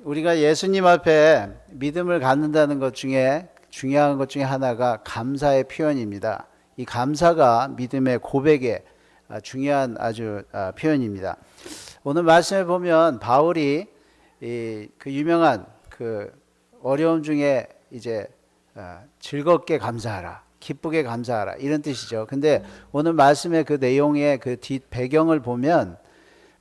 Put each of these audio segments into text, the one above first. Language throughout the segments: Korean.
우리가 예수님 앞에 믿음을 갖는다는 것 중에 중요한 것 중에 하나가 감사의 표현입니다. 이 감사가 믿음의 고백의 중요한 아주 표현입니다. 오늘 말씀에 보면 바울이 그 유명한 그 어려움 중에 이제 즐겁게 감사하라, 기쁘게 감사하라 이런 뜻이죠. 근데 오늘 말씀의 그 내용의 그 뒷 배경을 보면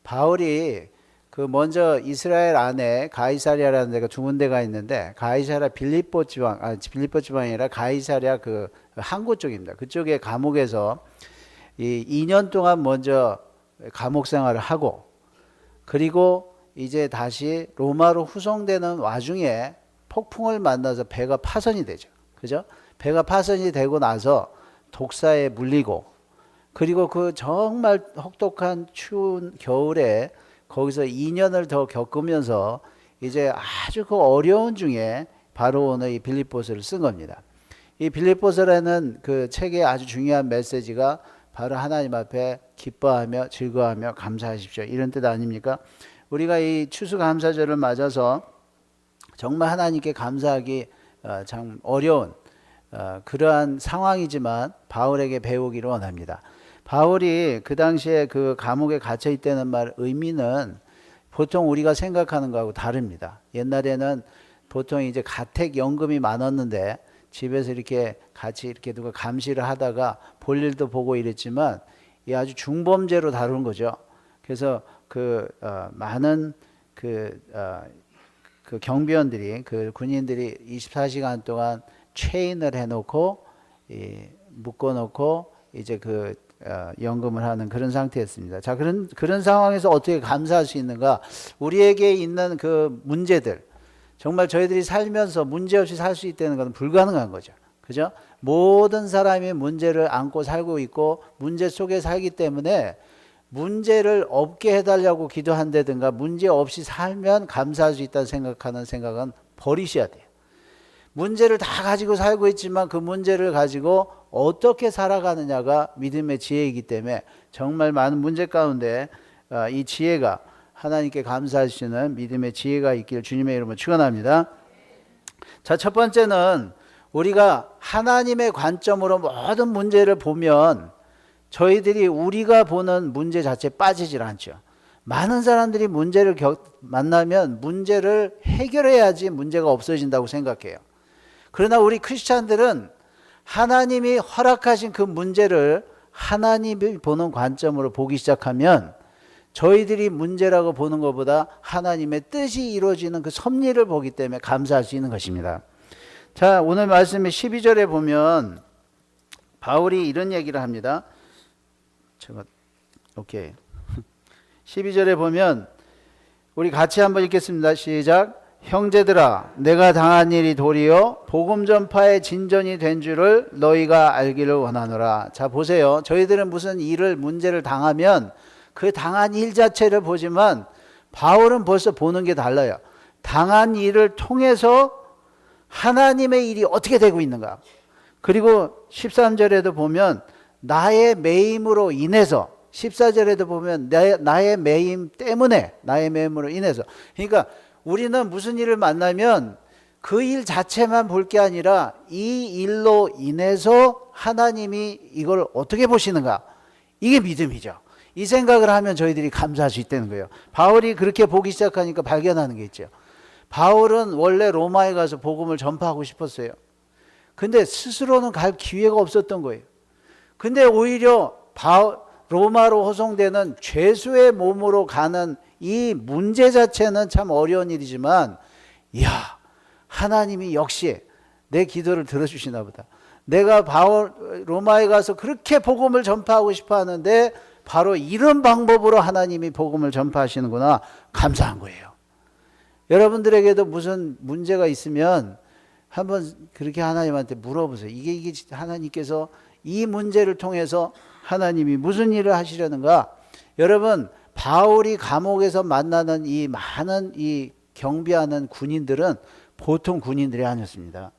바울이 그 먼저 이스라엘 안에 가이사랴라는 데가 두 군데가 있는데 가이사랴 빌립보 지방이 아니라 가이사랴 그 항구 쪽입니다. 그쪽에 감옥에서 이 2년 동안 먼저 감옥 생활을 하고 그리고 이제 다시 로마로 후송되는 와중에 폭풍을 만나서 배가 파손이 되죠. 그죠? 배가 파손이 되고 나서 독사에 물리고 그리고 그 정말 혹독한 추운 겨울에 거기서 2년을 더 겪으면서 이제 아주 그 어려운 중에 바로 오늘 이 빌립보서를 쓴 겁니다. 이 빌립보서라는 그 책의 아주 중요한 메시지가 바로 하나님 앞에 기뻐하며 즐거워하며 감사하십시오 이런 뜻 아닙니까? 우리가 이 추수감사절을 맞아서 정말 하나님께 감사하기 참 어려운 그러한 상황이지만 바울에게 배우기를 원합니다. 바울이 그 당시에 그 감옥에 갇혀 있다는 말 의미는 보통 우리가 생각하는 거하고 다릅니다. 옛날에는 보통 이제 가택연금이 많았는데 집에서 이렇게 같이 이렇게 누가 감시를 하다가 볼 일도 보고 이랬지만 이 아주 중범죄로 다루는 거죠. 그래서 그 많은 그 경비원들이 그 군인들이 24시간 동안 체인을 해놓고 묶어놓고 이제 그 연금을 하는 그런 상태였습니다. 자, 그런 상황에서 어떻게 감사할 수 있는가? 우리에게 있는 그 문제들, 정말 저희들이 살면서 문제 없이 살 수 있다는 것은 불가능한 거죠. 그죠? 모든 사람이 문제를 안고 살고 있고 문제 속에 살기 때문에 문제를 없게 해달라고 기도한다든가 문제 없이 살면 감사할 수 있다는 생각하는 생각은 버리셔야 돼요. 문제를 다 가지고 살고 있지만 그 문제를 가지고 어떻게 살아가느냐가 믿음의 지혜이기 때문에 정말 많은 문제 가운데 이 지혜가 하나님께 감사할 수 있는 믿음의 지혜가 있기를 주님의 이름으로 축원합니다. 자, 첫 번째는 우리가 하나님의 관점으로 모든 문제를 보면 저희들이 우리가 보는 문제 자체에 빠지질 않죠. 많은 사람들이 문제를 만나면 문제를 해결해야지 문제가 없어진다고 생각해요. 그러나 우리 크리스찬들은 하나님이 허락하신 그 문제를 하나님이 보는 관점으로 보기 시작하면 저희들이 문제라고 보는 것보다 하나님의 뜻이 이루어지는 그 섭리를 보기 때문에 감사할 수 있는 것입니다. 자, 오늘 말씀의 12절에 보면 바울이 이런 얘기를 합니다. 오케이. 12절에 보면 우리 같이 한번 읽겠습니다. 시작. 형제들아, 내가 당한 일이 도리어 복음 전파의 진전이 된 줄을 너희가 알기를 원하노라. 자, 보세요. 저희들은 무슨 일을 문제를 당하면 그 당한 일 자체를 보지만 바울은 벌써 보는 게 달라요. 당한 일을 통해서 하나님의 일이 어떻게 되고 있는가. 그리고 13절에도 보면 나의 매임으로 인해서 14절에도 보면 나의 매임 때문에 나의 매임으로 인해서 그러니까 우리는 무슨 일을 만나면 그 일 자체만 볼 게 아니라 이 일로 인해서 하나님이 이걸 어떻게 보시는가. 이게 믿음이죠. 이 생각을 하면 저희들이 감사할 수 있다는 거예요. 바울이 그렇게 보기 시작하니까 발견하는 게 있죠. 바울은 원래 로마에 가서 복음을 전파하고 싶었어요. 근데 스스로는 갈 기회가 없었던 거예요. 근데 오히려 로마로 호송되는 죄수의 몸으로 가는 이 문제 자체는 참 어려운 일이지만 이야, 하나님이 역시 내 기도를 들어주시나 보다. 내가 로마에 가서 그렇게 복음을 전파하고 싶어 하는데 바로 이런 방법으로 하나님이 복음을 전파하시는구나. 감사한 거예요. 여러분들에게도 무슨 문제가 있으면 한번 그렇게 하나님한테 물어보세요. 이게 하나님께서 이 문제를 통해서 하나님이 무슨 일을 하시려는가? 여러분, 바울이 감옥에서 만나는 이 많은 이 경비하는 군인들은 보통 군인들이 아니었습니다.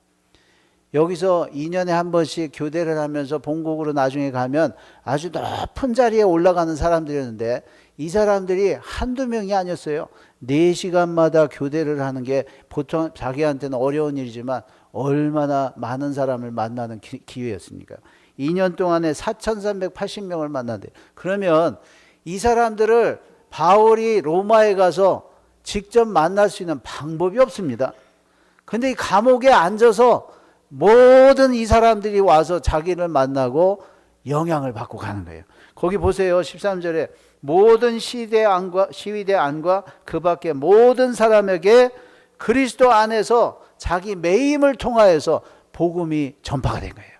여기서 2년에 한 번씩 교대를 하면서 본국으로 나중에 가면 아주 높은 자리에 올라가는 사람들이었는데 이 사람들이 한두 명이 아니었어요. 4시간마다 교대를 하는 게 보통 자기한테는 어려운 일이지만 얼마나 많은 사람을 만나는 기회였습니까? 2년 동안에 4,380명을 만난대. 그러면 이 사람들을 바울이 로마에 가서 직접 만날 수 있는 방법이 없습니다. 근데 이 감옥에 앉아서 모든 이 사람들이 와서 자기를 만나고 영향을 받고 가는 거예요. 거기 보세요. 13절에 모든 시위대 안과 그 밖에 모든 사람에게 그리스도 안에서 자기 매임을 통하여서 복음이 전파가 된 거예요.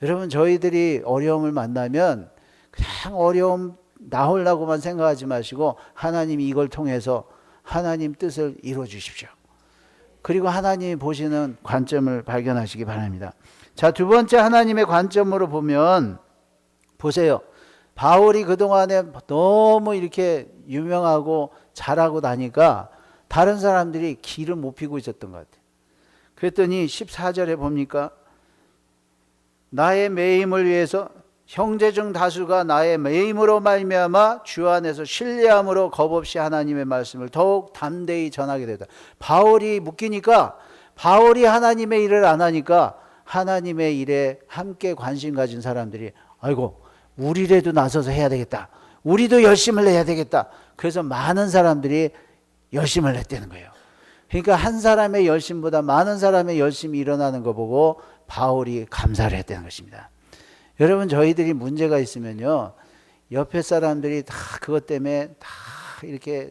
여러분, 저희들이 어려움을 만나면 그냥 어려움 나오려고만 생각하지 마시고 하나님이 이걸 통해서 하나님 뜻을 이루어 주십시오. 그리고 하나님이 보시는 관점을 발견하시기 바랍니다. 자, 두 번째 하나님의 관점으로 보면 보세요. 바울이 그동안에 너무 이렇게 유명하고 잘하고 나니까 다른 사람들이 기를 못 피고 있었던 것 같아요. 그랬더니 14절에 봅니까? 나의 매임을 위해서 형제 중 다수가 나의 매임으로 말미암아 주 안에서 신뢰함으로 겁없이 하나님의 말씀을 더욱 담대히 전하게 되다. 바울이 묶이니까, 바울이 하나님의 일을 안 하니까 하나님의 일에 함께 관심 가진 사람들이 아이고 우리라도 나서서 해야 되겠다, 우리도 열심을 해야 되겠다. 그래서 많은 사람들이 열심을 냈다는 거예요. 그러니까 한 사람의 열심보다 많은 사람의 열심이 일어나는 거 보고 바울이 감사를 했다는 것입니다. 여러분, 저희들이 문제가 있으면요, 옆에 사람들이 다 그것 때문에 다 이렇게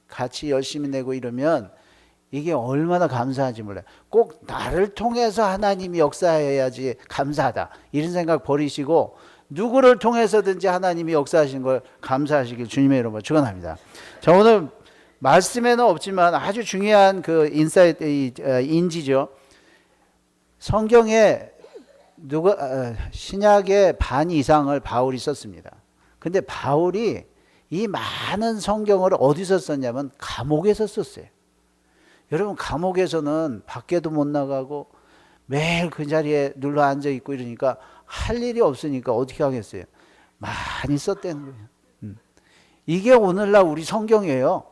같이 열심히 내고 이러면 이게 얼마나 감사한지 몰라요. 꼭 나를 통해서 하나님이 역사해야지 감사하다, 이런 생각 버리시고 누구를 통해서든지 하나님이 역사하신 걸 감사하시길 주님의 이름으로 축원합니다. 자, 오늘 말씀에는 없지만 아주 중요한 그 인지죠. 성경에 신약의 반 이상을 바울이 썼습니다. 근데 바울이 이 많은 성경을 어디서 썼냐면 감옥에서 썼어요. 여러분, 감옥에서는 밖에도 못 나가고 매일 그 자리에 눌러 앉아 있고 이러니까 할 일이 없으니까 어떻게 하겠어요? 많이 썼다는 거예요. 이게 오늘날 우리 성경이에요.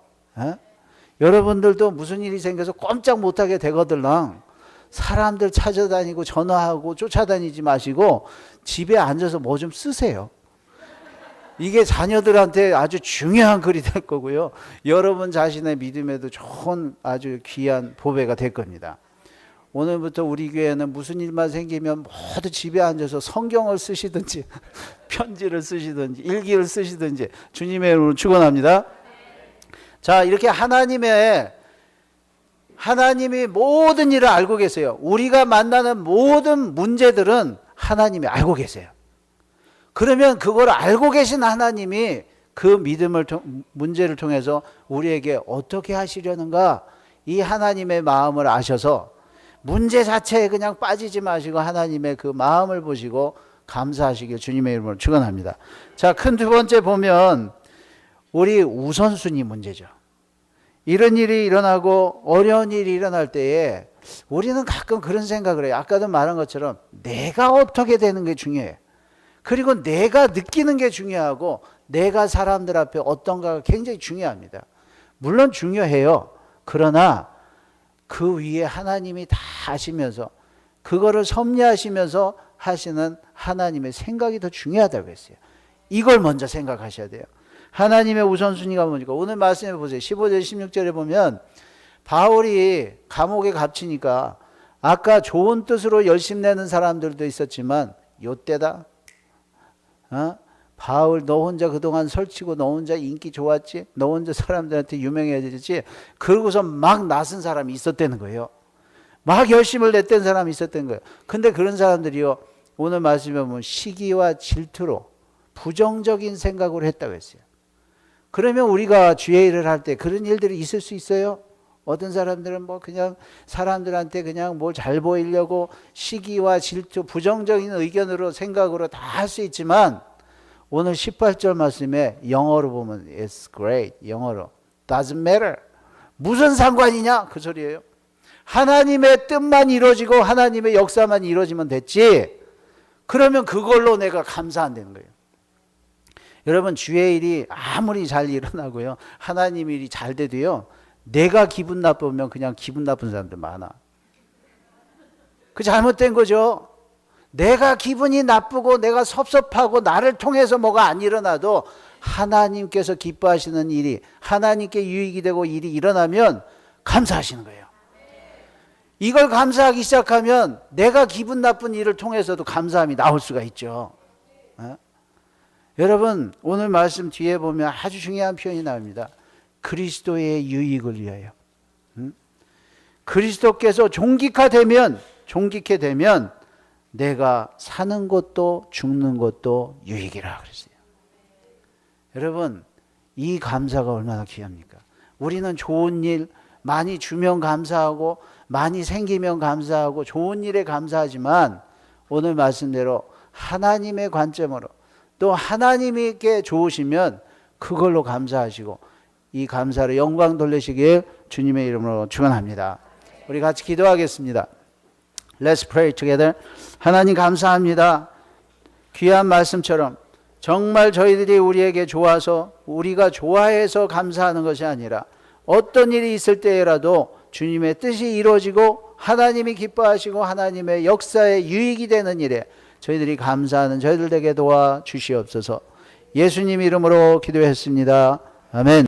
여러분들도 무슨 일이 생겨서 꼼짝 못하게 되거들랑 사람들 찾아다니고 전화하고 쫓아다니지 마시고 집에 앉아서 뭐 좀 쓰세요. 이게 자녀들한테 아주 중요한 글이 될 거고요. 여러분 자신의 믿음에도 좋은 아주 귀한 보배가 될 겁니다. 오늘부터 우리 교회는 무슨 일만 생기면 모두 집에 앉아서 성경을 쓰시든지 편지를 쓰시든지 일기를 쓰시든지 주님의 이름으로 축원합니다. 자, 이렇게 하나님이 모든 일을 알고 계세요. 우리가 만나는 모든 문제들은 하나님이 알고 계세요. 그러면 그걸 알고 계신 하나님이 그 문제를 통해서 우리에게 어떻게 하시려는가, 이 하나님의 마음을 아셔서 문제 자체에 그냥 빠지지 마시고 하나님의 그 마음을 보시고 감사하시길 주님의 이름으로 축원합니다. 자, 큰 두 번째 보면 우리 우선순위 문제죠. 이런 일이 일어나고 어려운 일이 일어날 때에 우리는 가끔 그런 생각을 해요. 아까도 말한 것처럼 내가 어떻게 되는 게 중요해요. 그리고 내가 느끼는 게 중요하고 내가 사람들 앞에 어떤가가 굉장히 중요합니다. 물론 중요해요. 그러나 그 위에 하나님이 다 아시면서 그거를 섭리하시면서 하시는 하나님의 생각이 더 중요하다고 했어요. 이걸 먼저 생각하셔야 돼요. 하나님의 우선순위가 뭡니까? 오늘 말씀해 보세요. 15절 16절에 보면 바울이 감옥에 갇히니까 아까 좋은 뜻으로 열심 내는 사람들도 있었지만 요때다. 바울 너 혼자 그동안 설치고 너 혼자 인기 좋았지? 너 혼자 사람들한테 유명해졌지? 그러고서 막 나선 사람이 있었다는 거예요. 막 열심을 냈던 사람이 있었던 거예요. 근데 그런 사람들이요, 오늘 말씀에 보면 시기와 질투로 부정적인 생각으로 했다고 했어요. 그러면 우리가 주의 일을 할 때 그런 일들이 있을 수 있어요. 어떤 사람들은 뭐 그냥 사람들한테 그냥 뭘 잘 보이려고 시기와 질투, 부정적인 의견으로 생각으로 다 할 수 있지만 오늘 18절 말씀에 영어로 보면 It's great. 영어로 Doesn't matter. 무슨 상관이냐? 그 소리예요. 하나님의 뜻만 이루어지고 하나님의 역사만 이루어지면 됐지. 그러면 그걸로 내가 감사한다는 거예요. 여러분, 주의 일이 아무리 잘 일어나고요, 하나님 일이 잘 돼도요, 내가 기분 나쁘면 그냥 기분 나쁜 사람들 많아. 그 잘못된 거죠. 내가 기분이 나쁘고 내가 섭섭하고 나를 통해서 뭐가 안 일어나도 하나님께서 기뻐하시는 일이, 하나님께 유익이 되고 일이 일어나면 감사하시는 거예요. 이걸 감사하기 시작하면 내가 기분 나쁜 일을 통해서도 감사함이 나올 수가 있죠. 여러분, 오늘 말씀 뒤에 보면 아주 중요한 표현이 나옵니다. 그리스도의 유익을 위하여. 그리스도께서 종기케 되면 내가 사는 것도 죽는 것도 유익이라 그랬어요. 여러분, 이 감사가 얼마나 귀합니까? 우리는 좋은 일 많이 주면 감사하고 많이 생기면 감사하고 좋은 일에 감사하지만, 오늘 말씀대로 하나님의 관점으로 또 하나님께 좋으시면 그걸로 감사하시고 이 감사를 영광 돌리시길 주님의 이름으로 축원합니다. 우리 같이 기도하겠습니다. Let's pray together. 하나님 감사합니다. 귀한 말씀처럼 정말 저희들이 우리에게 좋아서 우리가 좋아해서 감사하는 것이 아니라 어떤 일이 있을 때라도 주님의 뜻이 이루어지고 하나님이 기뻐하시고 하나님의 역사에 유익이 되는 일에 저희들이 감사하는 저희들 되게 도와주시옵소서. 예수님 이름으로 기도했습니다. 아멘.